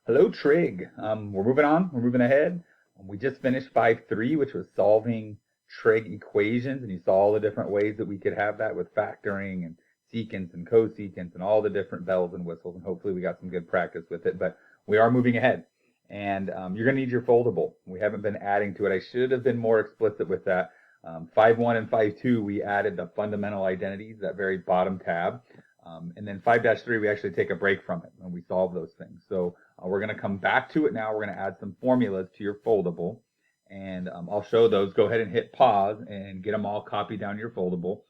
Hello, Trig. We're moving on. We're moving ahead. We just finished 5.3, which was solving trig equations, and you saw all the different ways that we could have that with factoring and secants and cosecants and all the different bells and whistles, and hopefully we got some good practice with it. But we are moving ahead, and you're going to need your foldable. We haven't been adding to it. I should have been more explicit with that. 5.1 and 5.2, we added the fundamental identities, that very bottom tab. And then 5-3, we actually take a break from it, and we solve those things. So we're going to come back to it now. We're going to add some formulas to your foldable, and I'll show those. Go ahead and hit pause and get them all copied down to your foldable.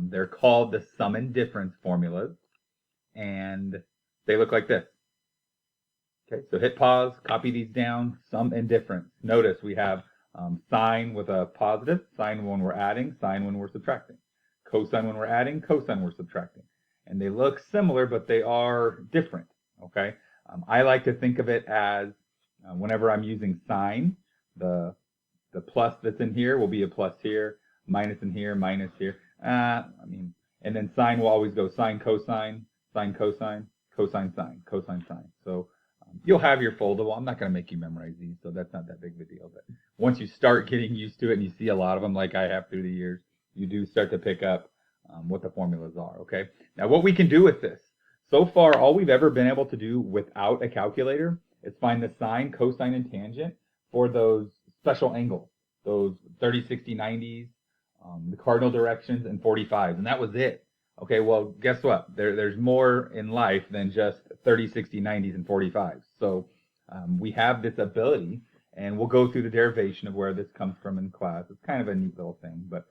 They're called the sum and difference formulas, and they look like this. Okay, so hit pause, copy these down, sum and difference. Notice we have sign with a positive, sign when we're adding, sign when we're subtracting. Cosine when we're adding, cosine when we're subtracting. And they look similar, but they are different, okay? I like to think of it as whenever I'm using sine, the plus that's in here will be a plus here, minus in here, minus here. And then sine will always go sine, cosine, cosine, sine, cosine, sine. So you'll have your foldable. I'm not going to make you memorize these, so that's not that big of a deal. But once you start getting used to it and you see a lot of them like I have through the years, you do start to pick up what the formulas are, okay? Now, what we can do with this. So far, all we've ever been able to do without a calculator is find the sine, cosine, and tangent for those special angles, those 30, 60, 90s, the cardinal directions, and 45s, and that was it. Okay, well, guess what? There's more in life than just 30, 60, 90s, and 45s. So we have this ability, and we'll go through the derivation of where this comes from in class. It's kind of a neat little thing, but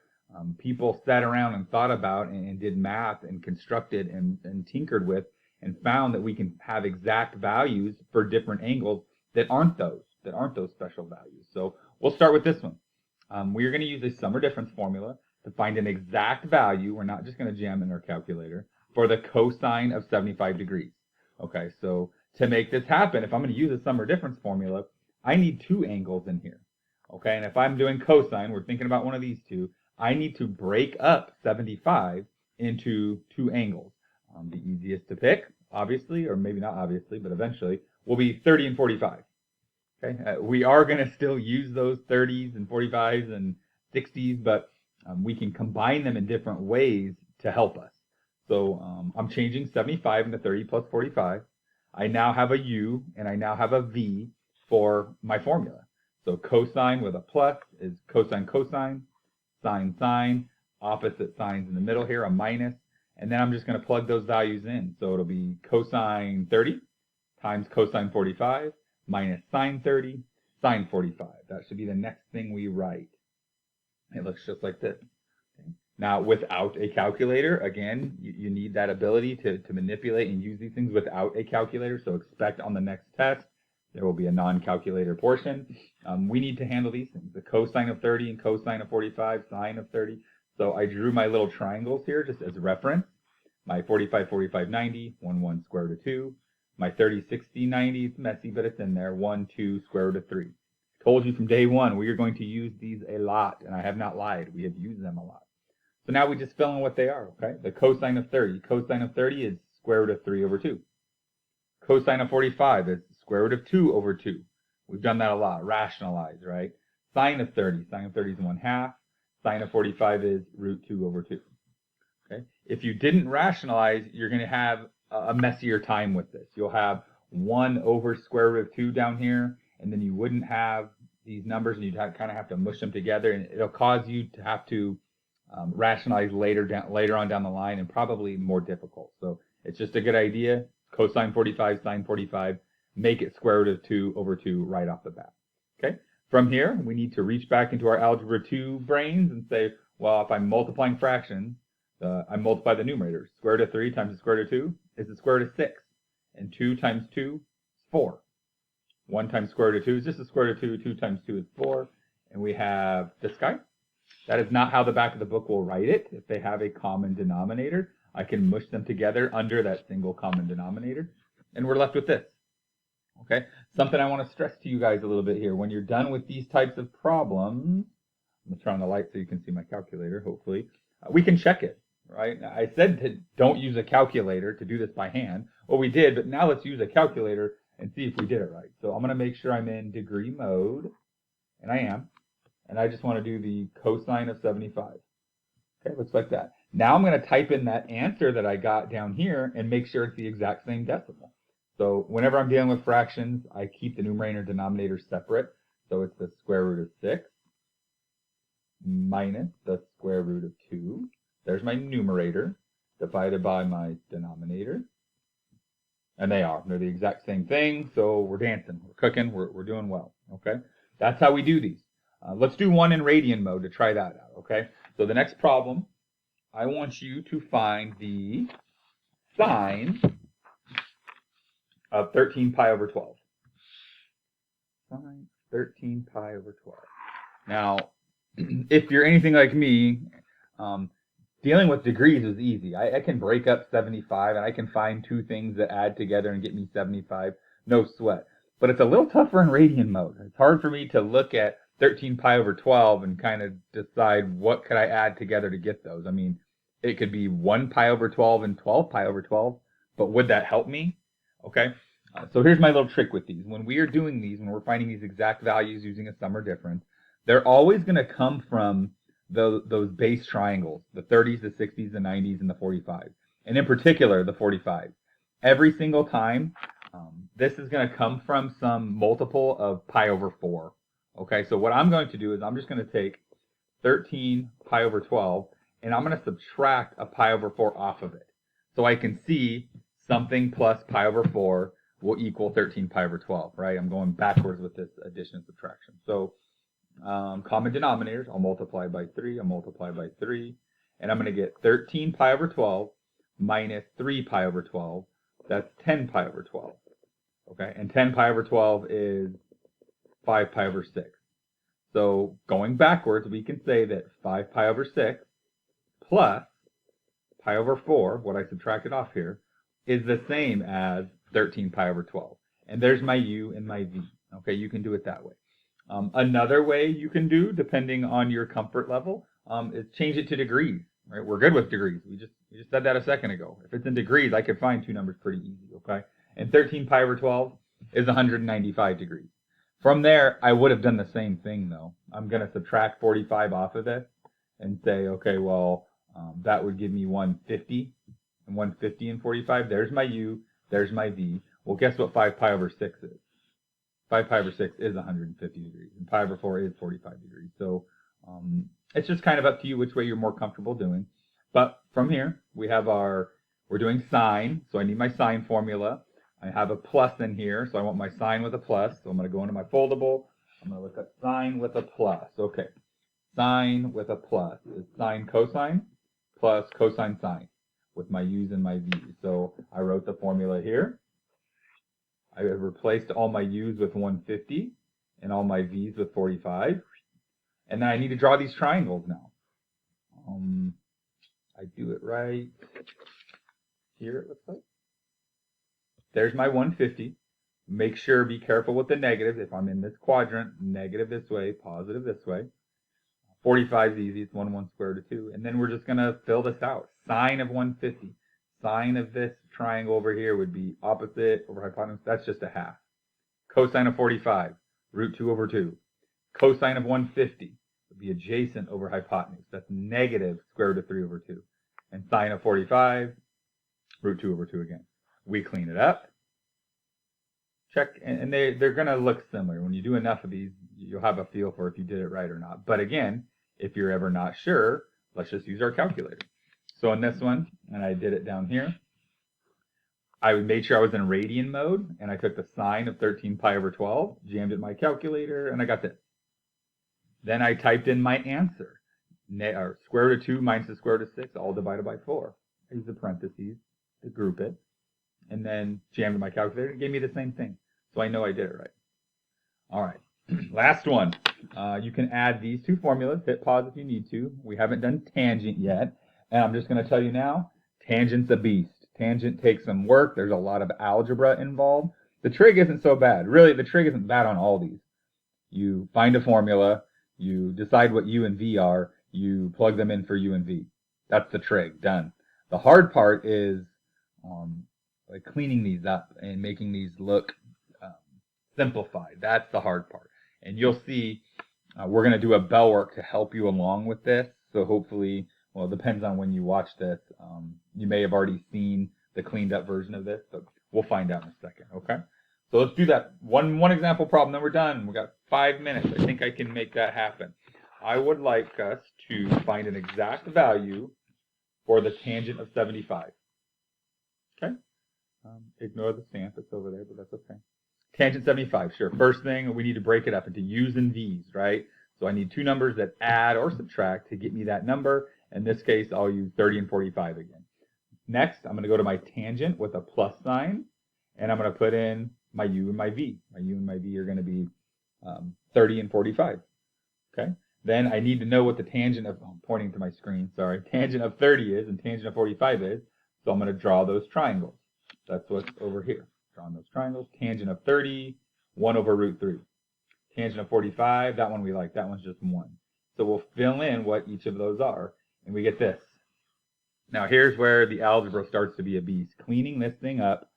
people sat around and thought about and did math and constructed and tinkered with and found that we can have exact values for different angles that aren't those special values. So we'll start with this one. We're going to use a sum or difference formula to find an exact value. We're not just going to jam in our calculator for the cosine of 75 degrees. Okay, so to make this happen, if I'm going to use a sum or difference formula, I need two angles in here. Okay, and if I'm doing cosine, we're thinking about one of these two, I need to break up 75 into two angles. The easiest to pick, obviously, or maybe not obviously, but eventually, will be 30 and 45. Okay, we are going to still use those 30s and 45s and 60s, but we can combine them in different ways to help us. So I'm changing 75 into 30 plus 45. I now have a U and I now have a V for my formula. So cosine with a plus is cosine, cosine, sine, sine, opposite signs in the middle here, a minus, and then I'm just going to plug those values in. So it'll be cosine 30 times cosine 45 minus sine 30, sine 45. That should be the next thing we write. It looks just like this. Okay. Now, without a calculator, again, you need that ability to manipulate and use these things without a calculator, so expect on the next test there will be a non-calculator portion. We need to handle these things, the cosine of 30 and cosine of 45, sine of 30. So I drew my little triangles here just as a reference. My 45, 45, 90, 1, 1, square root of 2. My 30, 60, 90, it's messy, but it's in there, 1, 2, square root of 3. Told you from day one, we are going to use these a lot, and I have not lied. We have used them a lot. So now we just fill in what they are, okay? The cosine of 30. Cosine of 30 is square root of 3 over 2. Cosine of 45 is square root of 2 over 2. We've done that a lot. Rationalize, right? Sine of 30. Sine of 30 is 1/2. Sine of 45 is root 2 over 2. Okay? If you didn't rationalize, you're going to have a messier time with this. You'll have 1 over square root of 2 down here, and then you wouldn't have these numbers, and you'd kind of have to mush them together, and it'll cause you to have to rationalize later on down the line, and probably more difficult. So it's just a good idea. Cosine 45, sine 45, make it square root of 2 over 2 right off the bat. Okay? From here, we need to reach back into our algebra 2 brains and say, well, if I'm multiplying fractions, I multiply the numerators. Square root of 3 times the square root of 2 is the square root of 6. And 2 times 2 is 4. 1 times square root of 2 is just the square root of 2. 2 times 2 is 4. And we have this guy. That is not how the back of the book will write it. If they have a common denominator, I can mush them together under that single common denominator. And we're left with this. Okay? Something I want to stress to you guys a little bit here. When you're done with these types of problems, I'm going to turn on the light so you can see my calculator, hopefully. We can check it, right? I said to don't use a calculator to do this by hand. Well, we did, but now let's use a calculator and see if we did it right. So I'm going to make sure I'm in degree mode, and I am. And I just want to do the cosine of 75. Okay, looks like that. Now I'm going to type in that answer that I got down here and make sure it's the exact same decimal. So whenever I'm dealing with fractions, I keep the numerator and denominator separate. So it's the square root of 6 minus the square root of 2. There's my numerator divided by my denominator. And they're the exact same thing. So we're dancing, we're cooking, we're doing well. Okay, that's how we do these. Let's do one in radian mode to try that out. Okay, so the next problem, I want you to find the sine of 13 pi over 12. Sine 13 pi over 12. Now, if you're anything like me, dealing with degrees is easy. I can break up 75 and I can find two things that add together and get me 75. No sweat. But it's a little tougher in radian mode. It's hard for me to look at 13 pi over 12 and kind of decide what could I add together to get those. I mean, it could be 1 pi over 12 and 12 pi over 12, but would that help me? Okay, so here's my little trick with these. When we are doing these, when we're finding these exact values using a sum or difference, they're always going to come from those base triangles, the 30s, the 60s, the 90s, and the 45s, and in particular, the 45s. Every single time, this is going to come from some multiple of pi over 4. Okay, so what I'm going to do is I'm just going to take 13 pi over 12, and I'm going to subtract a pi over 4 off of it. So I can see something plus pi over 4 will equal 13 pi over 12, right? I'm going backwards with this addition and subtraction. So common denominators, I'll multiply by 3, I'll multiply by 3, and I'm going to get 13 pi over 12 minus 3 pi over 12. That's 10 pi over 12. Okay, and 10 pi over 12 is 5 pi over 6. So going backwards, we can say that 5 pi over 6 plus pi over 4, what I subtracted off here, is the same as 13 pi over 12. And there's my u and my v. Okay, you can do it that way. Another way you can do, depending on your comfort level, is change it to degrees. Right? We're good with degrees. We just said that a second ago. If it's in degrees, I could find two numbers pretty easy. Okay, and 13 pi over 12 is 195 degrees. From there, I would have done the same thing though. I'm going to subtract 45 off of this and say, okay, well, that would give me 150, and 150 and 45. There's my u, there's my v. Well, guess what 5 pi over 6 is? 5 pi over 6 is 150 degrees, and pi over 4 is 45 degrees. So it's just kind of up to you which way you're more comfortable doing. But from here, we're doing sine, so I need my sine formula. I have a plus in here, so I want my sine with a plus. So I'm going to go into my foldable. I'm going to look at sine with a plus. Okay, sine with a plus is sine cosine plus cosine sine with my u's and my v's. So I wrote the formula here. I replaced all my u's with 150 and all my v's with 45. And then I need to draw these triangles now. I do it right here, it looks like. There's my 150. Make sure, be careful with the negatives. If I'm in this quadrant, negative this way, positive this way. 45 is easy. It's 1 square root of 2. And then we're just going to fill this out. Sine of 150. Sine of this triangle over here would be opposite over hypotenuse. That's just a half. Cosine of 45, root 2 over 2. Cosine of 150 would be adjacent over hypotenuse. That's negative square root of 3 over 2. And sine of 45, root 2 over 2 again. We clean it up. Check, and they're going to look similar. When you do enough of these, you'll have a feel for if you did it right or not. But again, if you're ever not sure, let's just use our calculator. So in this one, and I did it down here, I made sure I was in radian mode, and I took the sine of 13 pi over 12, jammed it in my calculator, and I got this. Then I typed in my answer, square root of 2 minus the square root of 6, all divided by 4. I used the parentheses to group it, and then jammed in my calculator. It gave me the same thing, so I know I did it right. All right, last one. You can add these two formulas. Hit pause if you need to. We haven't done tangent yet, and I'm just going to tell you now, tangent's a beast. Tangent takes some work. There's a lot of algebra involved. The trig isn't so bad. Really, the trig isn't bad on all these. You find a formula, you decide what u and v are, you plug them in for u and v. That's the trig, done. The hard part is like cleaning these up and making these look simplified. That's the hard part. And you'll see we're going to do a bell work to help you along with this. So hopefully, well, it depends on when you watch this. You may have already seen the cleaned up version of this, but we'll find out in a second, okay? So let's do that. One example problem, then we're done. We've got 5 minutes. I think I can make that happen. I would like us to find an exact value for the tangent of 75. Okay? Ignore the stamp that's over there, but that's okay. Tangent 75, sure. First thing, we need to break it up into u's and v's, right? So I need two numbers that add or subtract to get me that number. In this case, I'll use 30 and 45 again. Next, I'm going to go to my tangent with a plus sign, and I'm going to put in my u and my v. My u and my v are going to be 30 and 45. Okay? Then I need to know what the tangent of, I'm pointing to my screen, sorry, tangent of 30 is and tangent of 45 is. So I'm going to draw those triangles. That's what's over here. Drawing those triangles. Tangent of 30, 1 over root 3. Tangent of 45, that one we like. That one's just 1. So we'll fill in what each of those are, and we get this. Now here's where the algebra starts to be a beast. Cleaning this thing up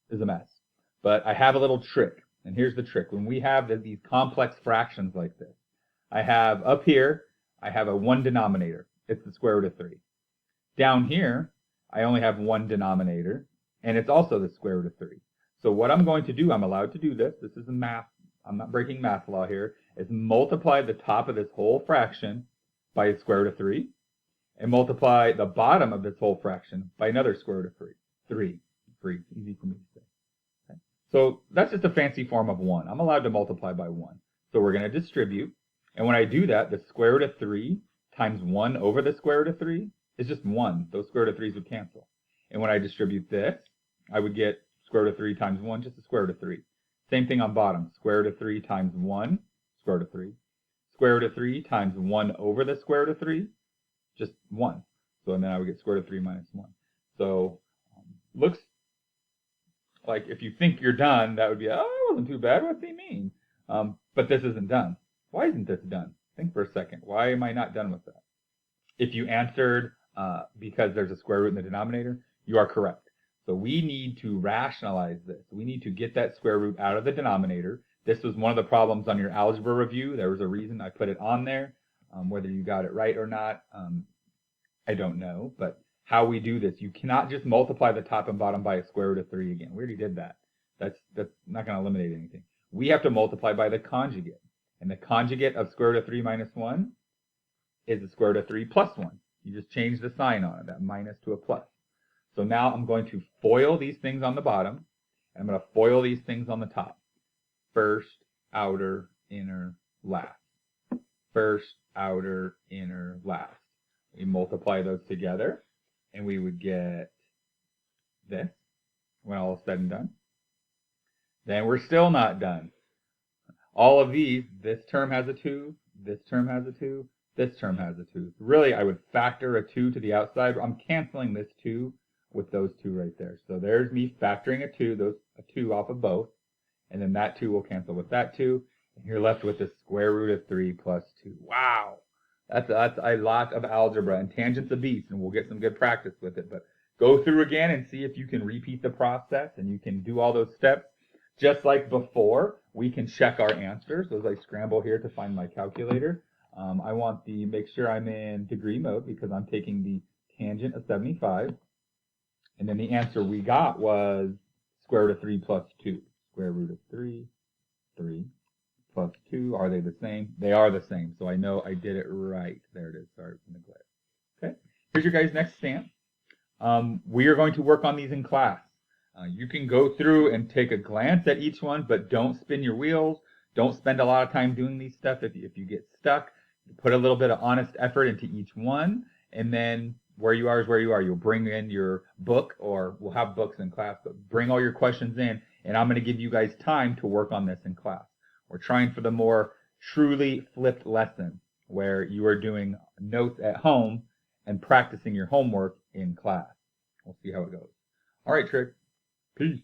is a mess. But I have a little trick, and here's the trick. When we have these complex fractions like this, I have up here, I have a 1 denominator. It's the square root of 3. Down here, I only have 1 denominator, and it's also the square root of 3. So what I'm going to do, I'm allowed to do this. This is a math. I'm not breaking math law here. Is multiply the top of this whole fraction by the square root of 3, and multiply the bottom of this whole fraction by another square root of 3. 3. Easy for me to say. Okay. So that's just a fancy form of 1. I'm allowed to multiply by 1. So we're going to distribute. And when I do that, the square root of 3 times 1 over the square root of 3 is just 1. Those square root of 3's would cancel. And when I distribute this, I would get square root of 3 times 1, just the square root of 3. Same thing on bottom. Square root of 3 times 1, square root of 3. Square root of 3 times 1 over the square root of 3, just 1. So and then I would get square root of 3 minus 1. So looks like if you think you're done, that would be, oh, it wasn't too bad. What's he mean? But this isn't done. Why isn't this done? Think for a second. Why am I not done with that? If you answered because there's a square root in the denominator, you are correct. So we need to rationalize this. We need to get that square root out of the denominator. This was one of the problems on your algebra review. There was a reason I put it on there. Whether you got it right or not, I don't know. But how we do this, you cannot just multiply the top and bottom by a square root of 3 again. We already did that. That's not going to eliminate anything. We have to multiply by the conjugate. And the conjugate of square root of 3 minus 1 is the square root of 3 plus 1. You just change the sign on it, that minus to a plus. So now I'm going to FOIL these things on the bottom, and I'm going to FOIL these things on the top. First, outer, inner, last. First, outer, inner, last. We multiply those together, and we would get this when all is said and done. Then we're still not done. All of these, this term has a 2, this term has a 2, this term has a 2. Really, I would factor a 2 to the outside. I'm canceling this 2 with those 2 right there. So there's me factoring a 2 off of both, and then that 2 will cancel with that 2, and you're left with the square root of 3 plus 2. Wow! That's a lot of algebra, and tangent's a beast, and we'll get some good practice with it. But go through again and see if you can repeat the process, and you can do all those steps. Just like before, we can check our answers. So as I scramble here to find my calculator, I want to make sure I'm in degree mode because I'm taking the tangent of 75. And then the answer we got was square root of 3 plus 2. Square root of 3 plus 2. Are they the same? They are the same. So I know I did it right. There it is. Sorry for the glare. Okay. Here's your guys' next stamp. We are going to work on these in class. You can go through and take a glance at each one, but don't spin your wheels. Don't spend a lot of time doing these stuff. If you get stuck, put a little bit of honest effort into each one, and then where you are is where you are. You'll bring in your book, or we'll have books in class, but bring all your questions in, and I'm going to give you guys time to work on this in class. We're trying for the more truly flipped lesson, where you are doing notes at home and practicing your homework in class. We'll see how it goes. All right, Trick. Peace.